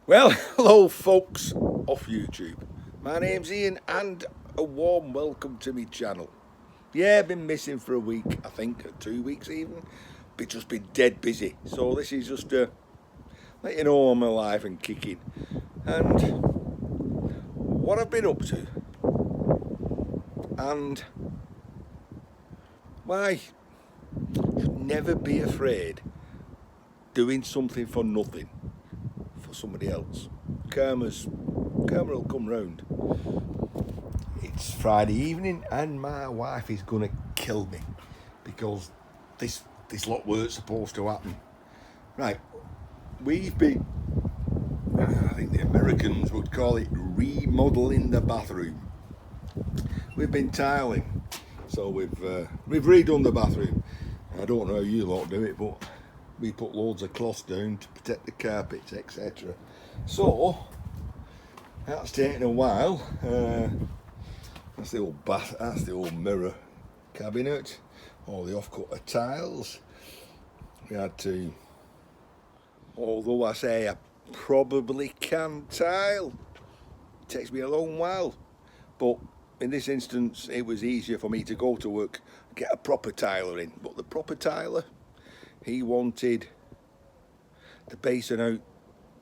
Well, hello folks off YouTube. My name's Ian and a warm welcome to my channel. Yeah, I've been missing for a week, I think, or 2 weeks even. But just been dead busy. So this is just to let you know I'm alive and kicking. And what I've been up to. And why should never be afraid doing something for nothing for somebody else. Karma will come round. It's Friday evening and my wife is gonna kill me because this lot weren't supposed to happen. Right, we've been, I think the Americans would call it remodeling the bathroom. We've been tiling, so we've redone the bathroom. I don't know how you lot do it, but we put loads of cloths down to protect the carpets, etc. So that's taken a while. That's the old bath. That's the old mirror cabinet. All the off-cut tiles. We had to. Although I say I probably can tile, it takes me a long while. But in this instance, it was easier for me to go to work, get a proper tiler in. But the proper tiler, he wanted the basin out,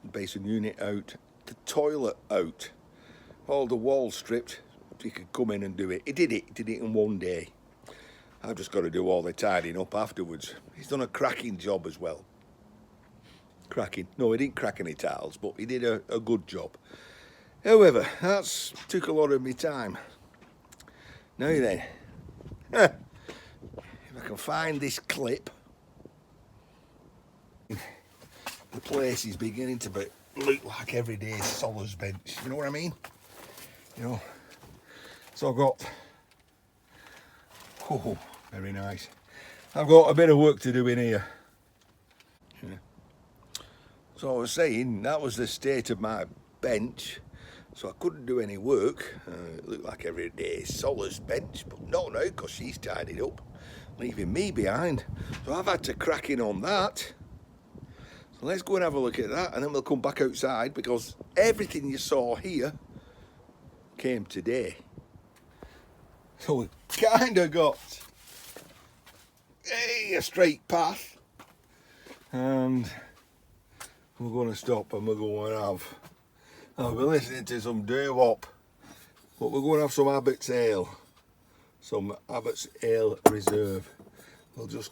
the basin unit out, the toilet out, all the walls stripped. He could come in and do it. He did it in one day. I've just got to do all the tidying up afterwards. He's done a cracking job as well. Cracking. No, he didn't crack any tiles, but he did a good job. However, that's took a lot of my time. Now then, if I can find this clip, the place is beginning to look like everyday Solars bench. You know what I mean? You know. So I've got, oh, very nice. I've got a bit of work to do in here. Yeah. So I was saying, that was the state of my bench. So I couldn't do any work. It looked like everyday Solars bench, but not now because she's tidied up, leaving me behind. So I've had to crack in on that. So let's go and have a look at that, and then we'll come back outside because everything you saw here came today. So we've kind of got a straight path, and we're going to stop and we're going to have, I'll be listening to some doo-wop, but we're going to have some Abbott's Ale, some Abbott's Ale Reserve. We'll just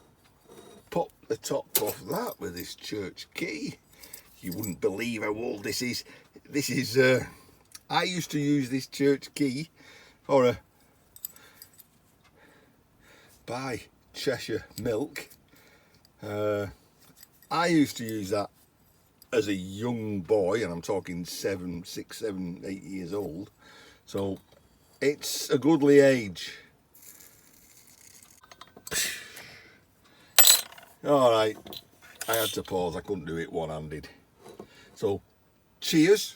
pop the top off that with this church key. You wouldn't believe how old this is. This is, I used to use this church key for a buy Cheshire milk. I used to use that as a young boy, and I'm talking 6, 7, 8 years old. So it's a goodly age. All right, I had to pause. I couldn't do it one-handed. So, cheers.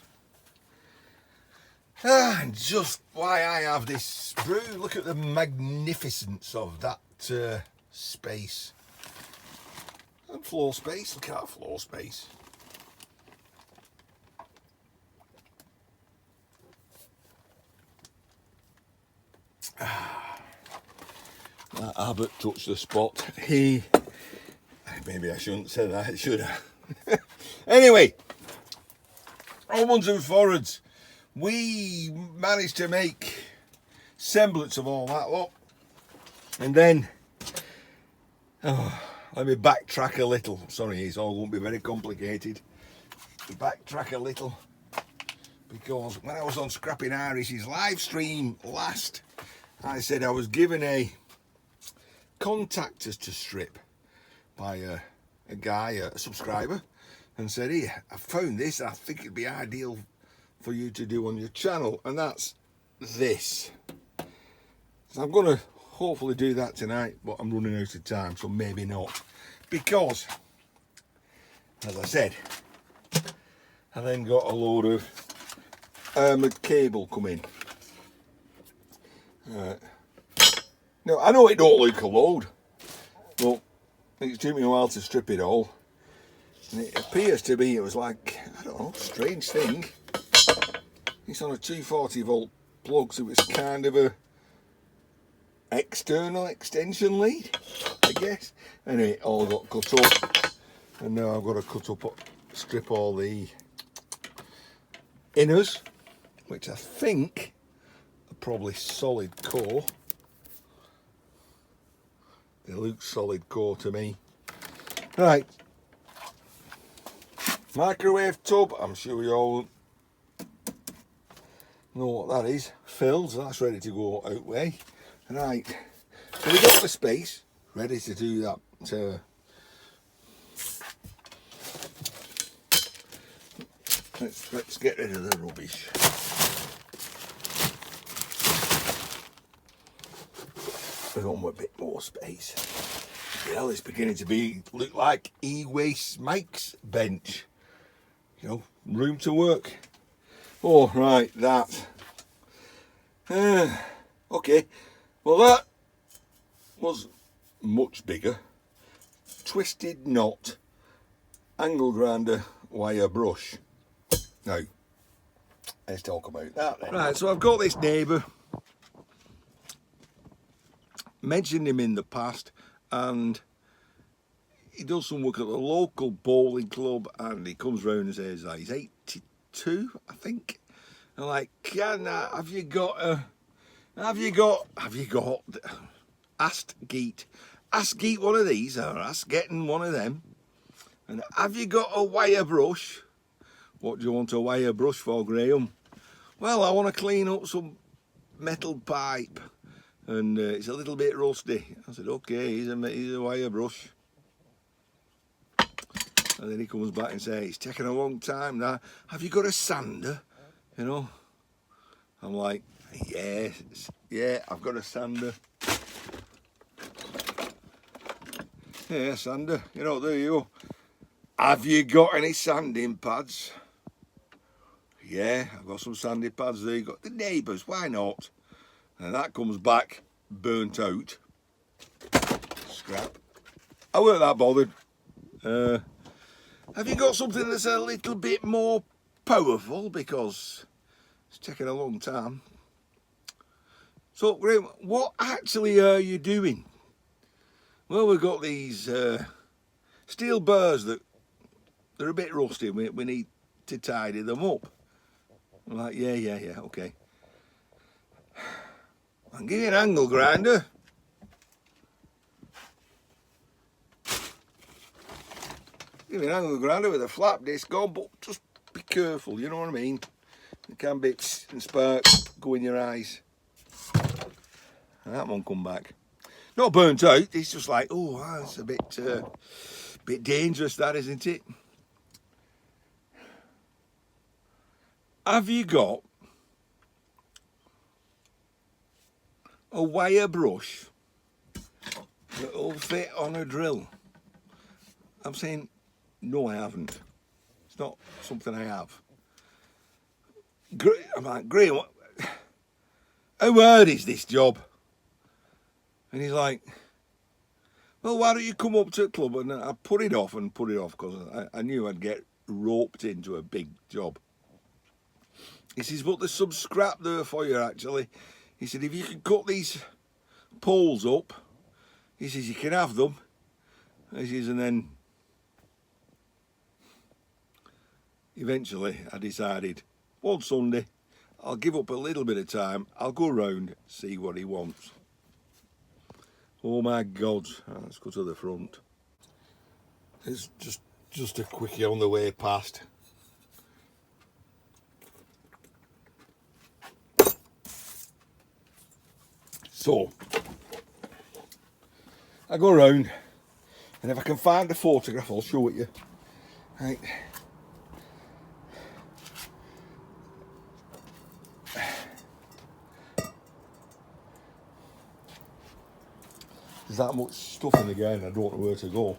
And just why I have this brew, look at the magnificence of that space. And floor space, look at that floor space. That Abbott touched the spot. Maybe I shouldn't say that, should I? Anyway, onwards and forwards. We managed to make semblance of all that lot, and then let me backtrack a little. Sorry, it's all won't be very complicated. Backtrack a little because when I was on Scrapping Irish's live stream last, I said I was given a contact us to strip by a guy, a subscriber, and said, "Hey, I found this. I think it'd be ideal for you to do on your channel," and that's this. So I'm gonna hopefully do that tonight, but I'm running out of time, so maybe not, because as I said, I then got a load of armoured cable coming. Now I know it don't look a load, but it took me a while to strip it all, and it appears to be, it was like I don't know, strange thing. It's on a 240 volt plug, so it's kind of a external extension lead, I guess. Anyway, it all got cut up, and now I've got to strip all the inners, which I think are probably solid core. They look solid core to me. Right, microwave tub, I'm sure you all know what that is. Filled, so that's ready to go out way. Right, so we've got the space ready to do that. Let's get rid of the rubbish. We've got a bit more space. Well, it's beginning to look like e-waste Mike's bench. You know, room to work. Oh, right, that. Okay, well that was much bigger. Twisted knot, angle grinder, wire brush. Now, let's talk about that then. Right, so I've got this neighbour. Mentioned him in the past, and he does some work at the local bowling club, and he comes round and says that he's 82, I think. I'm like, have you got ask Geet one of these, or ask getting one of them, and have you got a wire brush? What do you want a wire brush for, Graham? Well, I want to clean up some metal pipe, and it's a little bit rusty. I said, okay, here's a wire brush. And then he comes back and says, it's taking a long time now. Have you got a sander? You know? I'm like, yes, yeah, I've got a sander. Yeah, sander, you know, there you go. Have you got any sanding pads? Yeah, I've got some sanding pads there. You got the neighbours, why not? And that comes back burnt out. Scrap. I weren't that bothered. Have you got something that's a little bit more powerful, because it's taking a long time? So, Graham, what actually are you doing? Well, we've got these steel bars that they're a bit rusty. We need to tidy them up. I'm like, yeah, okay. I'll give you an angle grinder. Give you an angle grinder with a flap disc on, but just be careful, you know what I mean? There can bits and sparks go in your eyes. And that one come back. Not burnt out, it's just like, oh, that's a bit dangerous, that, isn't it? Have you got a wire brush that'll fit on a drill? I'm saying, no, I haven't. It's not something I have. I'm like, Graham, how hard is this job? And he's like, well, why don't you come up to the club? And I put it off because I knew I'd get roped into a big job. He says, but there's some scrap there for you, actually. He said, if you can cut these poles up, he says, you can have them. He says, and then eventually I decided, one Sunday, I'll give up a little bit of time. I'll go round, see what he wants. Oh my God, let's go to the front. It's just a quickie on the way past. So, I go round, and if I can find a photograph, I'll show it you. Right. There's that much stuff in the game, I don't know where to go.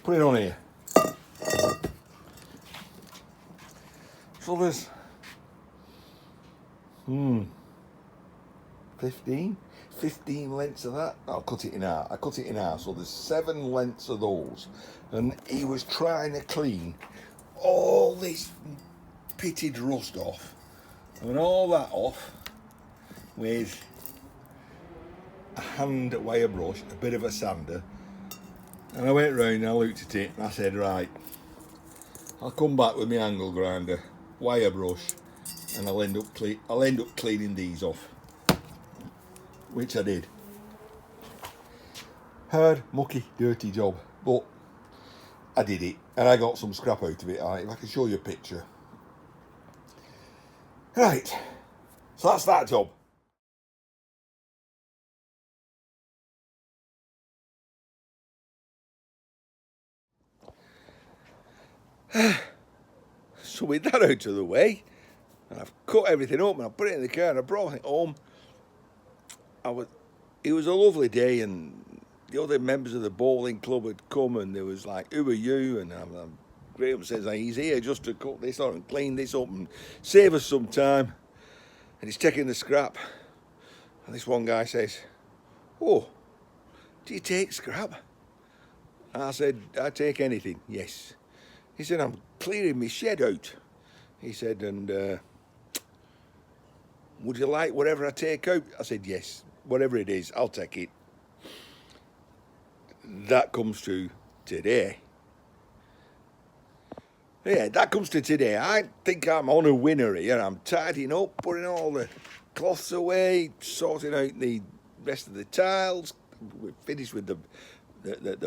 Put it on here. So there's 15 lengths of that. I'll cut it in half. I cut it in half, so there's 7 lengths of those. And he was trying to clean all this pitted rust off. And all that off with a hand wire brush, a bit of a sander. And I went round and I looked at it and I said, right, I'll come back with my angle grinder, wire brush, and I'll end up cleaning these off. Which I did. Hard, mucky, dirty job, but I did it and I got some scrap out of it. Right, if I can show you a picture. Right, so that's that job. So with that out of the way, and I've cut everything up and I put it in the car and I brought it home. It was a lovely day, and the other members of the bowling club had come and there was like, who are you? And Graham says, he's here just to cut this on and clean this up and save us some time. And he's checking the scrap. And this one guy says, oh, do you take scrap? And I said, I take anything, yes. He said, I'm clearing my shed out. He said, and would you like whatever I take out? I said, yes, whatever it is, I'll take it. That comes to today. Yeah, that comes to today. I think I'm on a winner here. I'm tidying up, putting all the cloths away, sorting out the rest of the tiles. We're finished with the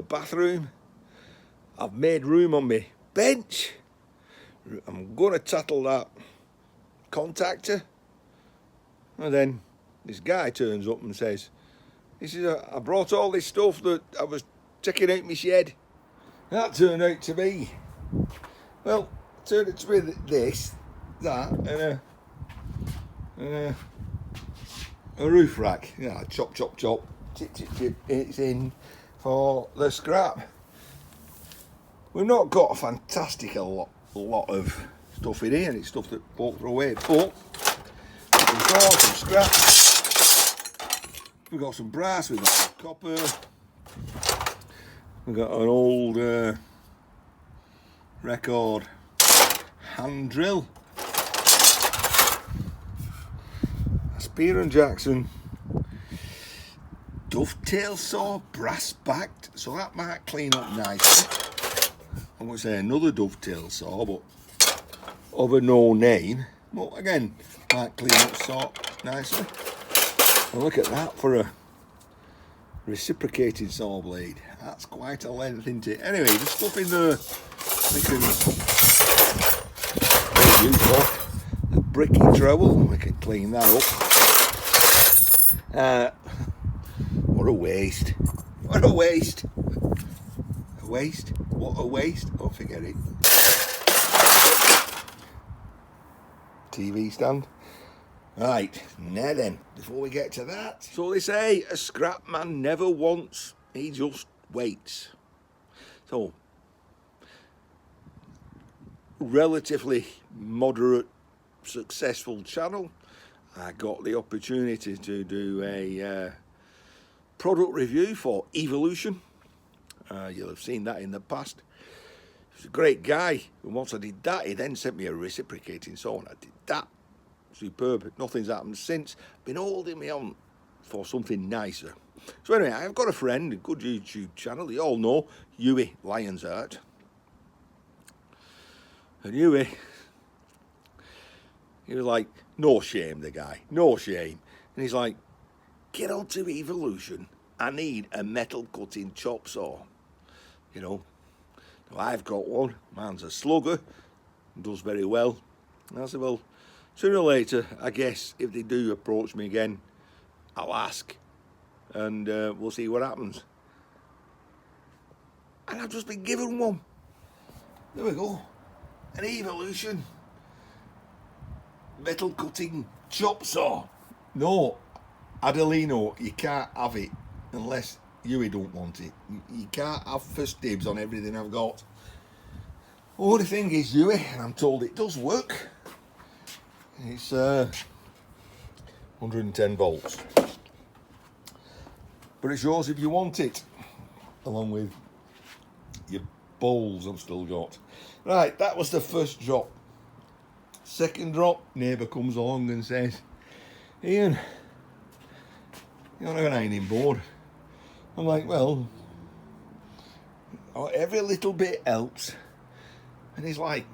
bathroom. I've made room on my bench. I'm going to tattle that contactor. And then this guy turns up and says, I brought all this stuff that I was checking out my shed. That turned out to be, well, turned out to be this, that, and a roof rack. Yeah, chop, chop, chop, chip, chip, chip. It's in for the scrap. We've not got a fantastic lot of stuff in here, and it's stuff that folk throw away, but we've got some scrap, we've got some brass, we've got some copper, we've got an old record hand drill, a Spear & Jackson dovetail saw, brass backed, so that might clean up nicely. I would say another dovetail saw, but of a no name. But again, might clean up saw nicely. And look at that for a reciprocating saw blade. That's quite a length, isn't it? Anyway, the stuff in there we can use off. A bricky trowel, we can clean that up. What a waste. What a waste. A waste? What a waste. Oh, forget it. TV stand. Right, now then, before we get to that. So they say a scrap man never wants, he just waits. So, relatively moderate, successful channel. I got the opportunity to do a product review for Evolution. You'll have seen that in the past. He's a great guy, and once I did that, he then sent me a reciprocating saw, and I did that. Superb. Nothing's happened since. Been holding me on for something nicer. So anyway, I've got a friend, a good YouTube channel, you all know, Huey Lionsart. And Huey, he was like, no shame, the guy, no shame. And he's like, get onto Evolution, I need a metal cutting chop saw. You know, now I've got one, mine's a slugger, does very well. And I said, well, sooner or later, I guess, if they do approach me again, I'll ask, and we'll see what happens. And I've just been given one. There we go. An Evolution metal cutting chop saw. No, Adelino, you can't have it unless Huey don't want it. You can't have first dibs on everything I've got. Only thing is, Huey, and I'm told it does work. It's 110 volts. But it's yours if you want it, along with your bowls I've still got. Right, that was the first drop. Second drop, neighbour comes along and says, Ian, you don't have an ironing board? I'm like, well, every little bit helps. And he's like,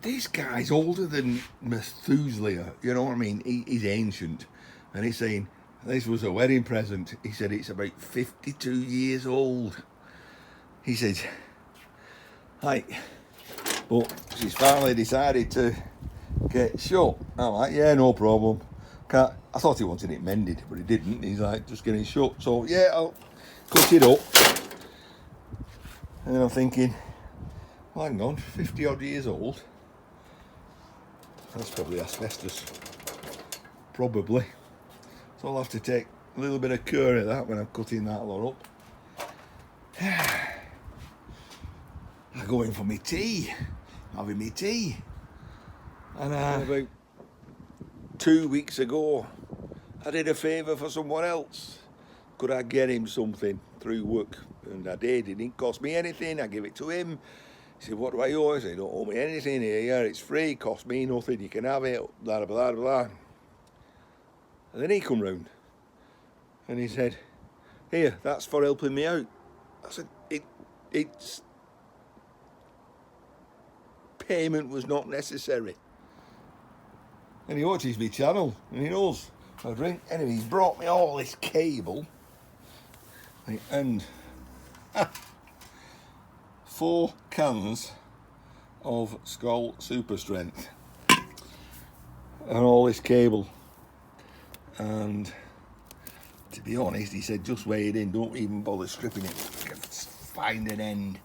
this guy's older than Methuselah, you know what I mean? He's ancient. And he's saying, this was a wedding present. He said, it's about 52 years old. He said, like, but she's finally decided to get shut. I'm like, yeah, no problem. I thought he wanted it mended, but he didn't. He's like, just getting shut. So, yeah, I'll cut it up. And I'm thinking, well, hang on, 50 odd years old. That's probably asbestos. Probably. So I'll have to take a little bit of care of that when I'm cutting that lot up. I go in for my tea. Having my tea. And about 2 weeks ago, I did a favour for someone else. Could I get him something through work? And I did. It didn't cost me anything. I give it to him. He said, what do I owe? I said, don't owe me anything here. Yeah, it's free. Cost me nothing. You can have it. Blah, blah, blah, blah. And then he come round. And he said, here, that's for helping me out. I said, it's... payment was not necessary. And he watches my channel. And he knows I drink. Anyway, he's brought me all this cable. And... 4 cans of Skull Super Strength and all this cable, and to be honest, he said just weigh it in, don't even bother stripping it, find an end.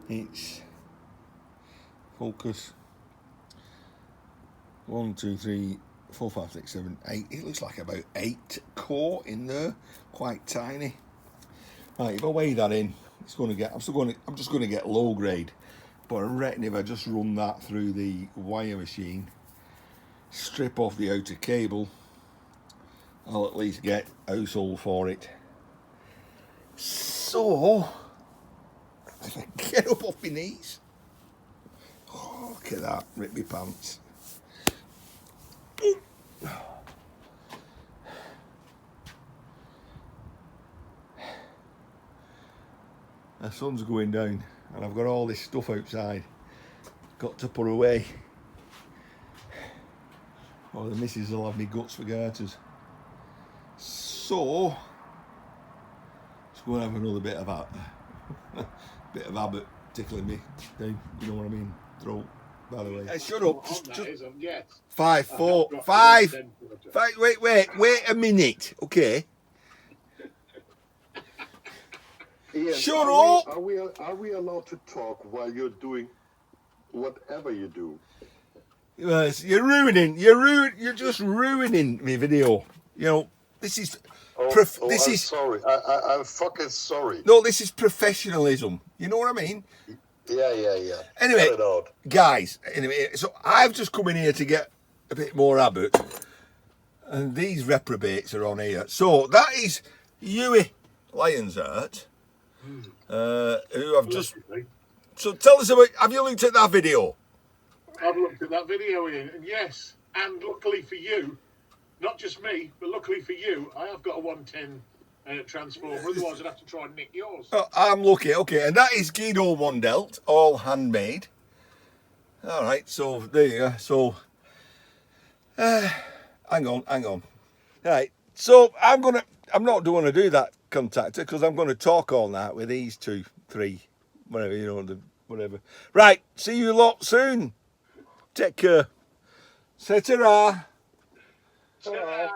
It's focus 1 2 3 4 5 6 7 8. It looks like about 8 core in there, quite tiny. Right, if I weigh that in, it's going to get. I'm just going to get low grade, but I reckon if I just run that through the wire machine, strip off the outer cable, I'll at least get household for it. So, if I get up off my knees, oh, look at that, rip my pants. The sun's going down and I've got all this stuff outside. Got to put away. Or the missus will have me guts for garters. So, let's go and have another bit of that. Bit of Abbott tickling me down, you know what I mean? Throat, by the way. Hey, shut up. Just 5 4 5. Wait a minute, okay? Ian, shut up! Are we allowed to talk while you're doing whatever you do? Yes, you're just ruining my video. You know, this is... I'm sorry. I'm fucking sorry. No, this is professionalism. You know what I mean? Yeah. Anyway, guys, so I've just come in here to get a bit more Abbott. And these reprobates are on here. So, that is Huey Lionsheart. Who I've just... So tell us about... Have you looked at that video? I've looked at that video, Ian, and yes, and luckily for you, not just me, but luckily for you, I have got a 110 transformer, otherwise I'd have to try and nick yours. Oh, I'm lucky, okay, and that is Guido Mondelt, all handmade. Alright, so there you go, so... hang on. Right, so I'm not going to do that contactor because I'm going to talk all night with these 2, 3, whatever, you know, whatever. Right, see you lot soon. Take care. Say ta-ra. Ta-ra.